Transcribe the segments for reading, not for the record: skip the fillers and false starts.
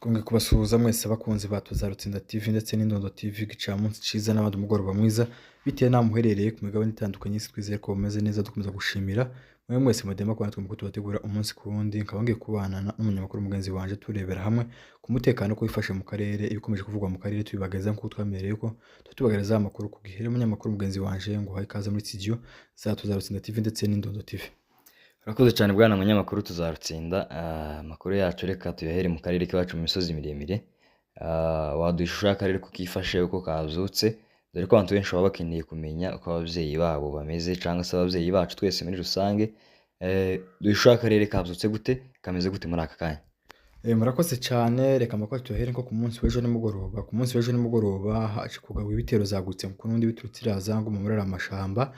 Twongeye kubasuhuza mwese abakunzi ba Tuzarutsinda TV ndetse n'Indondo TV, gicamunsi ciza n'abandi umugoroba mwiza bitewe n'aho muherereye ku migabane itandukanye y'isi. Twizeye ko mumeze neza, dukomeza gushimira mwe mwese mudema ko natwe muko tubategura umunsi ku wundi. Nkaba ngiye kubana n'umunyamakuru mugenzi wanje turebera hamwe ku mutekano ko wifashe mu karere, ibikomeje kuvugwa mu karere tubibageza nk'uko twamereye ko tutubagereza amakuru ku gihe. Umunyamakuru mugenzi wanje ngo haye ikaze muri studio za Tuzarutsinda TV ndetse n'Indondo TV. Urakoze cyane bwana munyamakuru Tuzarutsinda. Amakuru yacu reka tuyahere mu karere k'iwacu mu misozi miremire. Waduha ishusho y'akarere ko kifashe, uko kavyutse, dore ko abantu benshi baba bakeneye kumenya uko abavyeyi babo bameze cyangwa se abavyeyi bacu twese muri rusange. Duha ishusho y'akarere kavyutse gute, kameze gute muri aka kanya? Murakoze cyane, reka amakuru tuyahere nko ku munsi w'ejo nimugoroba. Ku munsi w'ejo nimugoroba haje kugabwa ibitero zagutse ku nundi biturutse Irazango mu murara amashamba,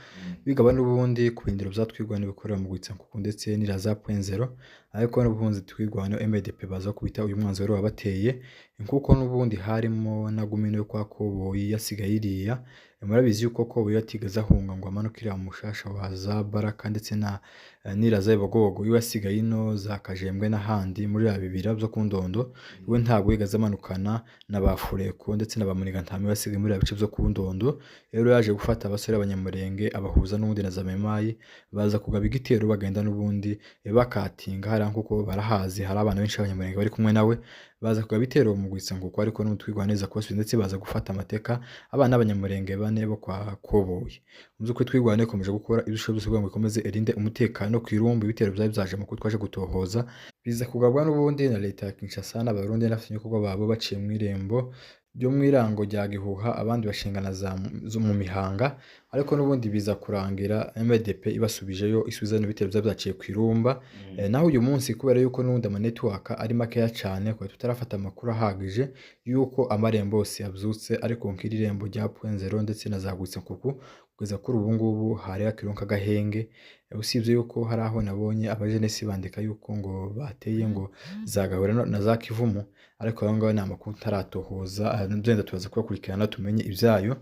bigaba n'ubundi ku bindiro vyatwigwana bikorera mu Gwitsankuku ndetse n'Iraza Point Zero, ariko n'ubuhunzi twigwana MDP baza kubita uyu mwanzi wari wabateye, nkuko n'ubundi harimo na Gumino yo kwa Koboyi yasigaye iriya. Murabizi yuko Koboyi yatigeze ahunga ngo amanukira mu mushasha wa za Baraka ndetse na n'Iraza y'Ibogogo, iwe yasigaye ino za Kajembwe n'ahandi muri abibira byo ku Ndondo. Iwe ntabwo yigeze amanukana n'abafureko ndetse n'abamuniga ntame basigaye muri abice byo ku Ndondo. Rero yaje gufata abasore abanyamurenge abahuza n'ubundi na Zamemayi, baza kugaba igitero bagenda n'ubundi bakatinga hari nkuko barahazi, hari abana benshi abanyamurenge bari kumwe nawe, baza kugaba ibitero mu Gwitsankuku ariko n'utwigwa neza kubasubiza ndetse baza gufata amateka abana abanyamurenge bane bo kwa Koboyi. Muzi ko twigwane komeje gukora ibisho byose ngo bikomeze erinde umutekano ku Irumbu. Ibitero byari byaje mu twaje gutohoza, biza kugabwa n'ubundi na leta ya Kinshasa n'abarundi n'afatanya kuko babo baciye mu irembo byo mwirango rya Gihuha, abandi bashingana zo mu Mihanga, ariko n'ubundi biza kurangira MDP ibasubijeyo isubiza n'ibitero byaciye ku Irumba. Naho uyu munsi kubera yuko n'ubundi ama network ari makeya cyane ko tutarafata amakuru ahagije yuko amarembo yose yavyutse, ariko nk'iri rembo rya Point Zero ndetse na za Gwitsankuku kugeza kuri ubu ngubu hari akironka gahenge. Usibye yuko hari aho nabonye abajenesi bandika yuko ngo bateye ngo zagahura na za Kivumu, ariko aho ngaho ni amakuru taratohoza, ndenda tubaza kubakurikirana tumenye ibyayo.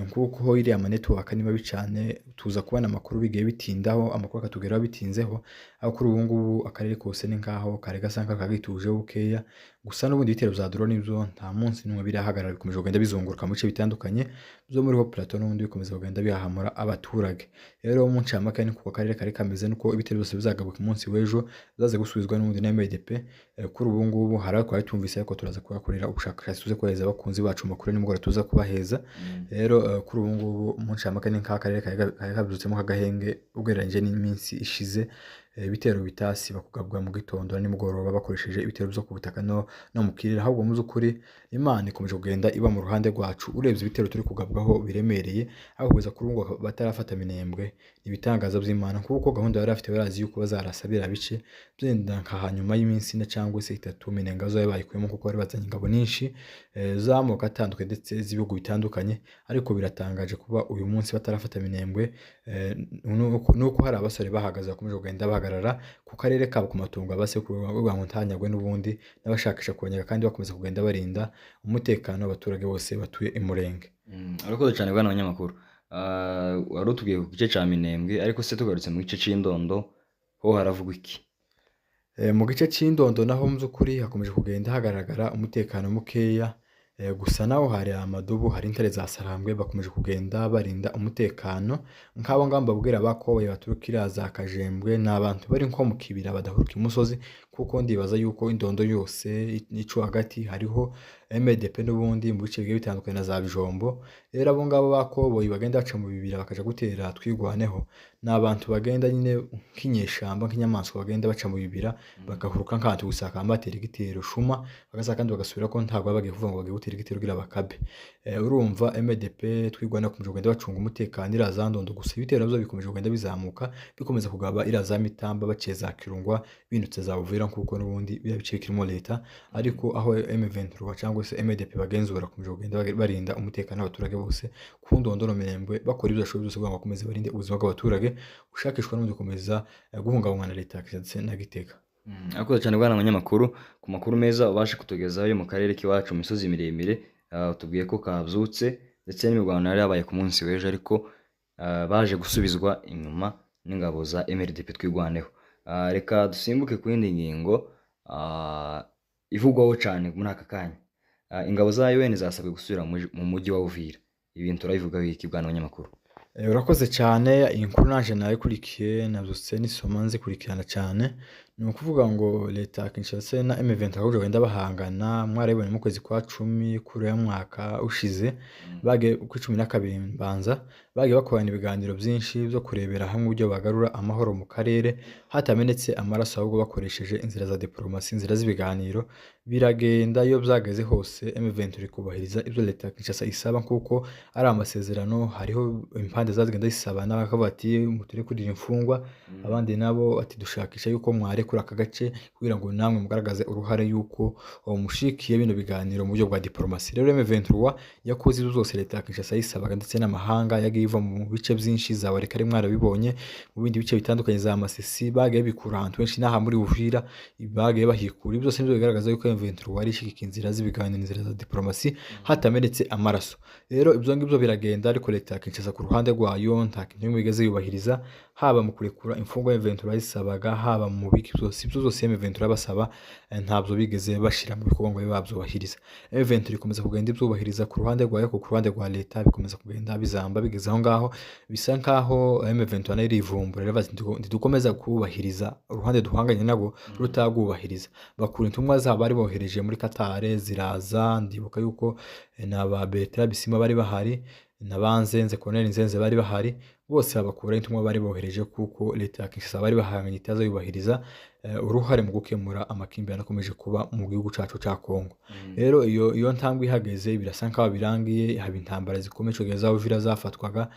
Nkuko iri ama network ni mabi cyane, tuza kubona amakuru bigiye bitindaho, amakuru akatugeraho bitinzeho, aho kuri ubu ngubu akarere kose ni nkaho kare gasanga kagituje bukeya. Gusa n'ubundi bitero bya drone nibyo nta munsi numwe birahagarara, bikomeje kugenda bizunguruka mu bice bitandukanye byo muri ho plateau, n'ubundi bikomeza kugenda bihahamura abaturage. Rero mu ncamake ni kuko akarere kari kameze nuko ibitero byose bizagabwa ku munsi w'ejo zaze gusubizwa n'ubundi na MDP. Kuri ubu ngubu hari ako twumvise ariko turaza kubakorera ubushakashatsi tuze kohereza abakunzi bacu makuru nimugora tuza kubaheza. Rero kuri ubu ngubu mu ncamake ni nk'akarere kari kabyutsemo kagahenge ugereranyije n'iminsi ishize. Ibitero bitasi bakugabwa mu gitondo nimugoroba bakoresheje ibitero byo ku butaka no mu kirere. Ahubwo mu zukuri Imana ikomeje kugenda iba mu ruhande rwacu. Urebye ibitero turi kugabwaho biremereye, aho kugeza kuri ngo batarafata Minembwe, ibitangaza by'Imana kuko gahunda yari afite barazi yuko bazarasabira bice byenda nka hanyuma y'iminsi na cyangwa se 3 Minenga zo bayikuyemo kuko bari bazanye ingabo nyinshi z'amoko atandukanye ndetse z'ibihugu bitandukanye. Ariko biratangaje kuba uyu munsi batarafata Minembwe, nuko hari abasore bahagaze bakomeje kugenda bahagarara ku karere kabo ku matungo abase kuvuga ngo ntanyagwe n'ubundi n'abashakisha kuboneka, kandi bakomeza kugenda barinda umutekano w'abaturage bose batuye i Murenge. Urakoze cyane bwana munyamakuru. Wari utubwiye ku gice ca Minembwe, ariko se tugarutse mu gice c'Indondo ho haravugwa iki? Mu gice c'Indondo naho mu by'ukuri hakomeje kugenda hagaragara umutekano mukeya. Gusa naho hari amadubu, hari intare za Sarambwe bakomeje kugenda barinda umutekano. Nk'abo ngamba babwira bakoboye baturukira za Kajembwe n'abantu bari nko mu kibira badahuruka imusozi, kuko ndibaza yuko Indondo yose nico hagati hariho MDP n'ubundi mu bice bigiye bitandukanye na za Bijombo. Rero abo ngabo bakoboye bagenda baca mu bibira bakaja gutera twigwaneho, n'abantu bagenda nyine nk'inyeshamba nk'inyamaswa bagenda baca mu bibira bagahuruka nk'ahantu gusaka batera igitero shuma bagasaka kandi bagasubira ko ntabwo bagiye kuvuga ngo bagiye gutera igitero gira bakabe. Urumva MDP twigwana komeje kugenda bacunga umutekano Iraza Ndondo, gusa ibitero byo bikomeje kugenda bizamuka bikomeza kugaba Iraza Mitamba baceza Kirungwa binutse za Uvira kuko n'ubundi bice kirimo leta. Ariko aho M23 cyangwa se MDP bagenzura komeje kugenda barinda umutekano w'abaturage bose ku Ndondo no Minembwe, bakora ibyo bashoboye byose ngo bakomeze barinde ubuzima bw'abaturage ushakishwa n'undi gukomeza guhungabana na leta ndetse na Gitega. Urakoze cyane bwana munyamakuru ku makuru meza ubashe kutugezaho yo mu karere k'iwacu mu misozi miremire. Tubwiye ko kavyutse ndetse n'imirwano yari yabaye ku munsi w'ejo, ariko baje gusubizwa inyuma n'ingabo za MRDP twigwaneho. Reka dusimbuke ku yindi ngingo. ivugwaho cyane muri aka kanya. Ingabo za UN zasabwe gusubira mu mujyi wa Uvira. Ibintu turabivugaho iki bwana munyamakuru? Urakoze cyane, iyi nkuru naje nayikurikiye nabyutse nisoma nzikurikirana cyane. Ni ukuvuga ngo leta ya Kinshasa na M23 ahubwo wenda bahangana, mwarabibonye mu kwezi kwa 10 kuri uyu mwaka ushize, bagiye ku 12 mbanza, bagiye bakorana ibiganiro byinshi byo kurebera hamwe uburyo bagarura amahoro mu karere hatamenetse amaraso, ahubwo bakoresheje inzira za diplomasi, inzira z'ibiganiro. Biragenda iyo byageze hose M23 kubahiriza ibyo leta ya Kinshasa isaba, kuko ari amasezerano. Hariho impande zagenda zisabana bakavuga ati muture kurira imfungwa, abandi nabo ati dushakisha yuko mwarekura aka gace kugira ngo namwe mugaragaze uruhare yuko mushikiye bino biganiro mu buryo bwa diplomasi. Rero M23 yakoze ibyo zose leta ya Kinshasa yisabaga, ndetse n'amahanga yagiye iva mu bice byinshi za Wareka ari mwarabibonye, mu bindi bice bitandukanye za Masisi, bagiye bikura ahantu henshi n'aha muri Uvira bagiye bahikura. Ibyo byose nibyo bigaragaza yuko M23 ari ishigikiye inzira z'ibiganiro, inzira za diplomasi hatamenetse amaraso. Rero ibyo ngibyo biragenda, ariko leta ya Kinshasa ku ruhande rwayo nta kintu bigeze yubahiriza, haba mu kurekura imfungwa M23 yisabaga, haba mu biki byose. Ibyo byose M23 basaba ntabyo bigeze bashira mu bikorwa ngo babyubahiriza. M23 ikomeza kugenda ibyubahiriza ku ruhande rwayo, ku ruhande rwa leta bikomeza kugenda bizamba, bigeze aho ngaho bisa nkaho M23 nayo irivumbura, rero ntidukomeza kubahiriza uruhande duhanganye nabo rutagubahiriza. Bakura intumwa zabo bari bohereje muri Qatar ziraza, ndibuka yuko n'aba Bertrand Bisimwa bari bahari, n'abanzenze Colonel Nzenze bari bahari, bose babakura intumwa bari bohereje, kuko leta ya Kinshasa bari bahanganye itaza yubahiriza uruhare mu gukemura amakimbirane akomeje kuba mu gihugu cyacu cya Kongo. Rero iyo ntambwe ihageze birasa nkaho birangiye, haba intambara zikomeye kugeza aho Uvira zafatwaga.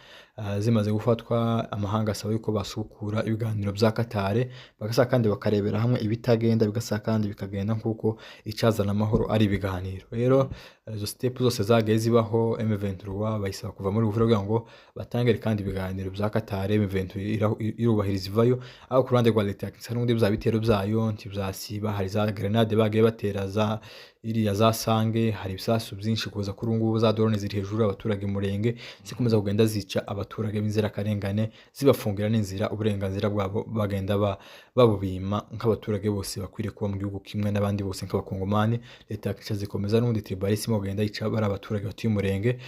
Zimaze gufatwa, amahanga asaba yuko basukura ibiganiro bya Qatar, bagasa kandi bakarebera hamwe ibitagenda, bigasa kandi bikagenda, kuko icazana amahoro ari ibiganiro. Rero izo step zose zagiye zibaho, M23 bayisaba kuva muri Uvira kugira ngo batangire kandi ibiganiro bya Qatar. M23 irubahiriza ivayo, aho ku ruhande rwa leta ya Kinshasa n'ubundi bya bitero byayo ntibyasiba. Hari za grenade bagiye batera za iriya za Sange, hari ibisasu byinshi kuza kuri ngubu, za drone ziri hejuru abaturage Murenge, zikomeza kugenda zica abaturage b'inzirakarengane, zibafungira n'inzira uburenganzira bwabo bagenda babubima nk'abaturage bose bakwiriye kuba mu gihugu kimwe n'abandi bose nk'abakongomani. Leta ya Kinshasa zikomeza n'ubundi tribalisme kugenda yica bari abaturage batuye Murenge.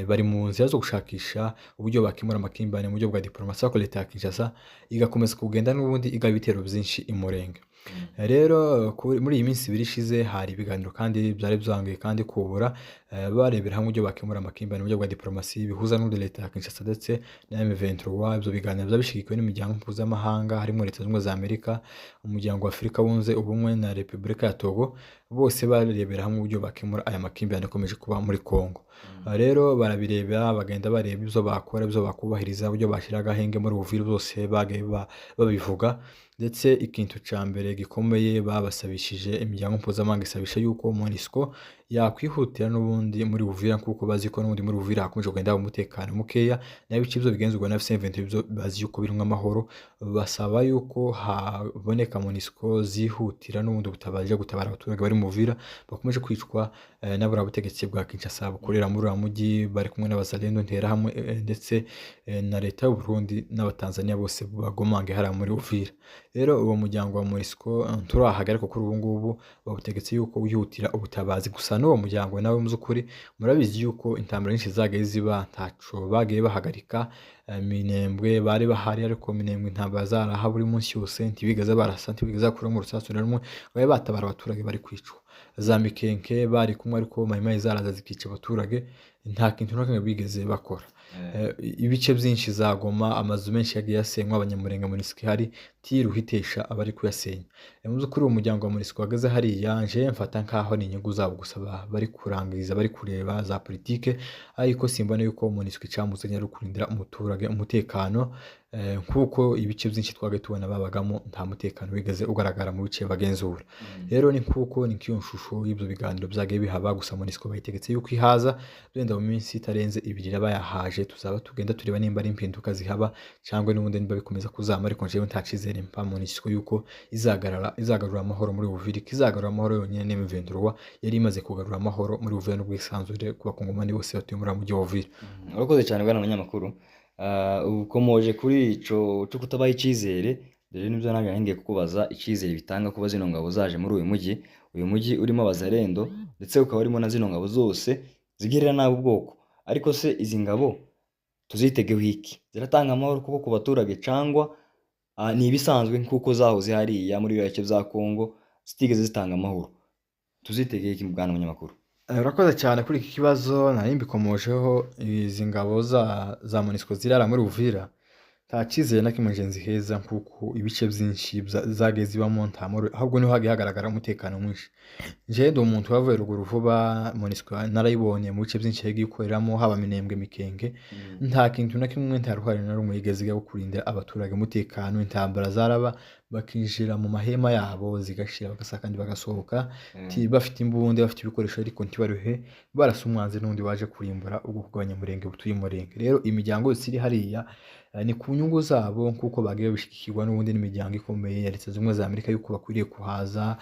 Bari mu nzira zo gushakisha uburyo bakemura amakimbirane mu buryo bwa diplomasi, ariko leta ya Kinshasa igakomeza kugenda n'ubundi igaba ibitero byinshi i Murenge. Rero muri iyi minsi ibiri ishize hari ibiganiro kandi byari byangiye kandi kubura, barebera hamwe uburyo bakemura amakimbirane mu buryo bwa diplomasi bihuza n'ubundi leta ya Kinshasa ndetse na M23. Ibyo biganiro byabishigikiwe n'imiryango mpuzamahanga, harimo Leta Zunze Ubumwe za Amerika, Umuryango wa Afurika wunze ubumwe na Repubulika ya Togo. Bose barebera hamwe uburyo bakemura aya makimbirane akomeje kuba muri Kongo. Rero barabirebera, bagenda bareba ibyo bakora, ibyo bakubahiriza, uburyo bashyira agahenge muri Uvira, byose bagiye babivuga. Ndetse ikintu cya mbere gikomeye babasabishije, imiryango mpuzamahanga isabisha yuko MONUSCO yakwihutira n'ubundi muri Uvira, kuko bazi ko n'ubundi muri Uvira hakomeje kugenda umutekano mukeya, nayo ibice byo bigenzurwa na M23 bazi yuko birimo amahoro. Basaba yuko haboneka MONUSCO zihutira n'ubundi butabaje gutabara abaturage bari mu Uvira bakomeje kwicwa n'abura butegetsi bwa Kinshasa bukorera muri uyu mujyi, bari kumwe n'abazalendo Interahamwe ndetse na leta y'u Burundi n'abatanzania bose bagomange hariya muri Uvira. Rero uwo muryango wa MONUSCO turahaga, ariko kuri ubu ngubu babutegetse yuko wihutira ubutabazi. Gusa n'uwo muryango nawe mu by'ukuri murabizi yuko intambara nyinshi zagiye ziba ntaco bagiye bahagarika. Minembwe bari bahari, ariko Minembwe intambara zaraha buri munsi yose, ntibigeze barasa, ntibigeze bakuramo urusasu na rumwe babe batabara abaturage bari kwicwa. Za Mikenke bari kumwe, ariko mayimayi zaraza zikica abaturage, nta kintu na kimwe bigeze bakora. Ibice byinshi za Goma, amazu menshi yagiye asenywa, abanyamurenge MONUSCO ihari tiruhitesha abari kuyasenya. Mu by'ukuri uwo muryango wa MONUSCO wageze hariya, nje mfata nkaho ni inyungu zabo gusa bari kurangiriza, bari kureba za politike, ariko simbona yuko MONUSCO icamuzanye ari kurindira umuturage umutekano, kuko ibice byinshi twagaye tubona babagamo nta mutekano wigeze ugaragara mu bice bagenzura. Rero ni kuko ni kiyo nshusho y'ibyo biganiro byagiye bihaba. Gusa MONUSCO bayitegetse yuko ihaza, wenda mu minsi itarenze ibiri bayahaje, tuzaba tugenda tureba nimba ari impinduka zihaba cyangwa n'ubundi niba bikomeza kuzama. Ariko njewe nta cizere mpa MONUSCO yuko izagarura amahoro muri Uvira, izagarura amahoro yonyine. M23 yari imaze kugarura amahoro muri Uvira n'ubwisanzure ku bakongomani bose batuye muri mujyi wa Uvira. Urakoze cyane bwana munyamakuru. Ukomoje kuri ico cyo kutabaha icyizere, dore nibyo nanjye ngiye kukubaza icyizere bitanga kuba zino ngabo zaje muri uyu mujyi. uyu mujyi urimo abazalendo ndetse ukaba urimo na zino ngabo zose zigirira nabi ubwoko. Ariko se izi ngabo tuzitegeho iki? Ziratanga amahoro koko ku baturage cyangwa ni ibisanzwe nk'uko zahoze hariya muri biriya bice bya Congo zitigeze zitanga amahoro? Tuzitegeye iki bwana munyamakuru? Urakoze cyane kuri iki kibazo, nari mbikomojeho. Izi ngabo za MONUSCO zirara muri Uvira nta cyizere na kimwe nziheza, kuko ibice byinshi zagiye zibamo nta mahoro, ahubwo niho hagiye hagaragara umutekano mwinshi. Njyewe ndi umuntu wavuye ruguru vuba, MONUSCO narayibonye mu bice byinshi yagiye ikoreramo, haba Minembwe, Mikenge. Nta kintu na kimwe, nta ruhare na rumwe yigeze iga kurindira abaturage umutekano. Intambara zaraba, bakinjira mu mahema yabo zigashira, bagasa kandi bagasohoka bafite imbunda, bafite ibikoresho, ariko ntibaruhe barasa umwanzi n'undi waje kurimbura ubwoko bw'abanyamurenge butuye umurenge. Rero imiryango yose iri hariya ni ku nyungu zabo, kuko bagiye bishikirwa n'ubundi n'imiryango ikomeye ya Leta Zunze Ubumwe za Amerika yuko bakwiriye kuhaza,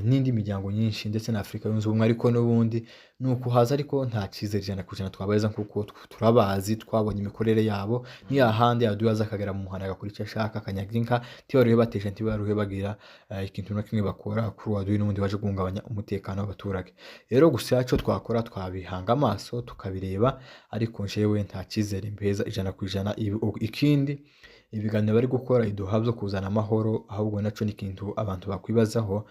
n'indi miryango nyinshi ndetse na Afurika Yunze Ubumwe, ariko n'ubundi ni ukuhaza, ariko nta cyizere 100% twabaheza, kuko turabazi, twabonye imikorere yabo. Ni ahandi aduyaza akagera mu muhanda agakora icyo ashaka, akanyaga inka, ntibaruhe batesha, ntibaruhe bagira ikintu na kimwe bakora kuri waduye n'ubundi waje guhungabanya umutekano w'abaturage. Rero gusa icyo twakora, twabihanga amaso tukabireba, ariko njyewe nta cyizere mbeza 100%. Ikindi, ibiganiro bari gukora iduha byo kuzana amahoro, ahubwo naco ni ikintu abantu bakwibazaho.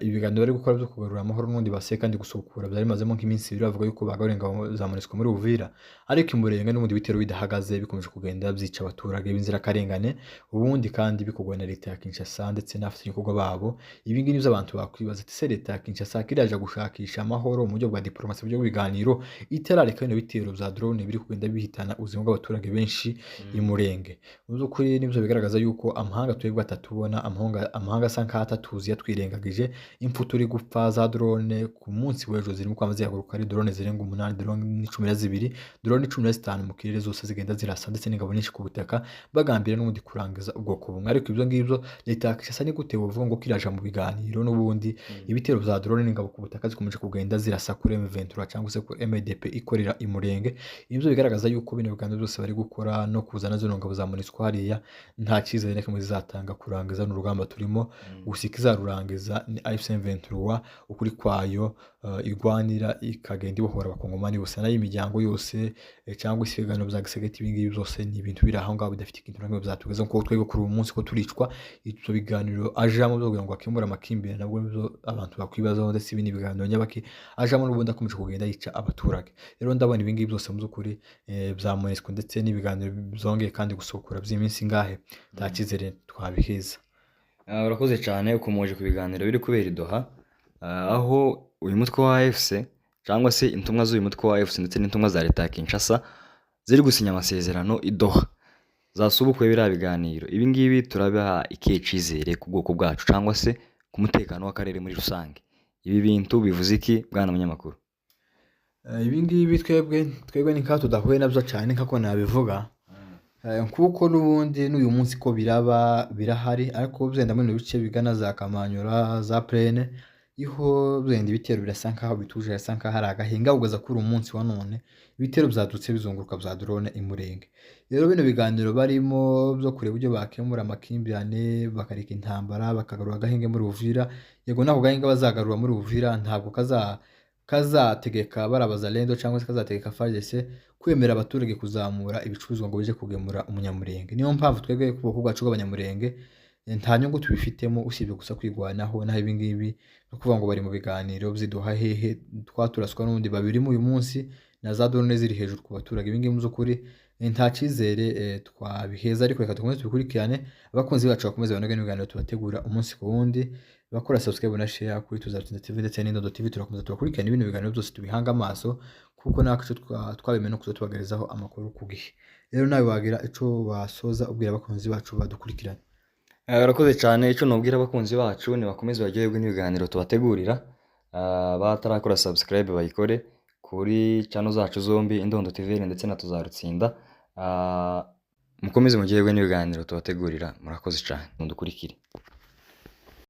Ibiganiro bari gukora byo kugarura amahoro n'undi base kandi gusukura, byari mazemo nk'iminsi 2 bavuga yuko bagarenga za MONUSCO muri Uvira, ariko imurenge n'ubundi bitero bidahagaze bikomeje kugenda byica abaturage b'inzira karengane, ubundi kandi bikugwa na Leta ya Kinshasa ndetse n'abafatanyabikorwa babo. Ibi ngibi nivyo abantu bakwibaza, ati se Leta ya Kinshasa kiraje gushakisha amahoro mu buryo bwa diplomasi, mu buryo bw'ibiganiro, itarareka bino bitero bya drone biri kugenda bihitana ubuzima bw'abaturage benshi imurenge. Mu by'ukuri nibyo bigaragaza yuko amahanga twebwe atatubona, amahanga asa nkaho atatuzi, yatwirengagije. Impfu turi gupfa za drone ku munsi w'ejo zirimo kwama zihaguruka ari drone zirenga 8, drone 12, drone 15 mu kirere, zose zigenda zirasa, ndetse n'ingabo nyinshi ku butaka, bagambira n'ubundi kurangiza ubwoko bumwe. Ariko ibyo ngibyo Leta ya Kinshasa ni gute wovuga ngo kiraje mu biganiro, n'ubundi ibitero bya drone n'ingabo ku butaka zikomeje kugenda zirasa kuri M23 cyangwa se kuri MDP ikorera imurenge. Ibyo bigaragaza yuko bino biganiro byose bari gukora no kuzana zino ngabo za MONUSCO hariya nta cyizere na kimwe zizatanga kurangiza n'urugamba turimo. Gusa ikizarurangiza ni M23 ukuri kwayo igwanira ikagenda ibohora abakongomani bose, nayo imiryango yose cyangwa isigano bya gisegeti. Ibi ngibi byose ni ibintu biri aho ngaho bidafite ikintu na kimwe byatugeza, kuko twebwe kuri uyu munsi ko turicwa. Ibyo biganiro ajamo byo kugira ngo akemure amakimbirane, nabwo abantu bakwibazaho, ndetse ibi ni ibiganiro nyabaki ajamo n'ubundi akomeje kugenda yica abaturage. Rero ndabona ibi ngibi byose mu by'ukuri bya MONUSCO ndetse n'ibiganiro byongeye kandi gusukura by'iminsi ngahe, nta cyizere twabiheza. Urakoze cyane ukomoje ku biganiro biri kubera i Doha, aho uyu mutwe wa AFC cyangwa se intumwa z'uyu mutwe wa AFC ndetse n'intumwa za Leta ya Kinshasa ziri gusinya amasezerano i Doha, zasubukuye biriya biganiro. Ibi ngibi turabaha ikihe cyizere ku bwoko bwacu cyangwa se ku mutekano w'akarere muri rusange? Ibi bintu bivuze iki bwana munyamakuru? Ibi ngibi twebwe ni nkaho tudahuye nabyo cyane, nkako nabivuga, kuko n'ubundi n'uyu munsi ko birahari, ariko byenda muri bice bigana za Kamanyura, za Plene, iho byenda ibitero birasa nkaho bituje, birasa nkaho hari agahinga, ugaza kuri umunsi wa none ibitero byadutse bizunguruka bya drone imurenge. Rero bino biganiro barimo byo kureba uburyo bakemura amakimbirane, bakareka intambara, bakagarura agahinga muri Uvira. Yego nako gahinga bazagarura muri Uvira ntabwo kazategeka barabaza Lendo cyangwa se kazategeka FARDC kwemera abaturage kuzamura ibicuruzwa ngo bije kugemura umunyamurenge. Niyo mpamvu twebwe ku bwoko bwacu bw'abanyamurenge nta nyungu tubifitemo, usibye gusa kwigwanaho. Naho ibi ngibi no kuvuga ngo bari mu biganiro byiduha hehe, twaturaswa n'ubundi babiri mu uyu munsi na za drone ziri hejuru ku baturage. Ibi ngibi mu by'ukuri nta cyizere twabiheza, ariko reka dukomeze tubikurikirane. Abakunzi bacu bakomeze banoge n'ibiganiro tubategura umunsi ku wundi, bakora subscribe na share kuri Tuzarutsinda TV ndetse n'Indodo TV. Turakomeza tubakurikirana ibintu biganiro byose tubihanga amaso, kuko natwe twabemewe no kuzatubagerezaho amakuru ku gihe. Rero nawe wagira ico wasoza ubwira abakunzi bacu badukurikirana. Urakoze cyane. Icyo nubwira abakunzi bacu ni bakomeze baryoherwe n'ibiganiro tubategurira, batarakora subscribe bayikore kuri channel zacu zombi, Indodo TV ndetse na Tuzarutsinda. Mukomeze muryoherwe n'ibiganiro tubategurira. Murakoze cyane, mudukurikire.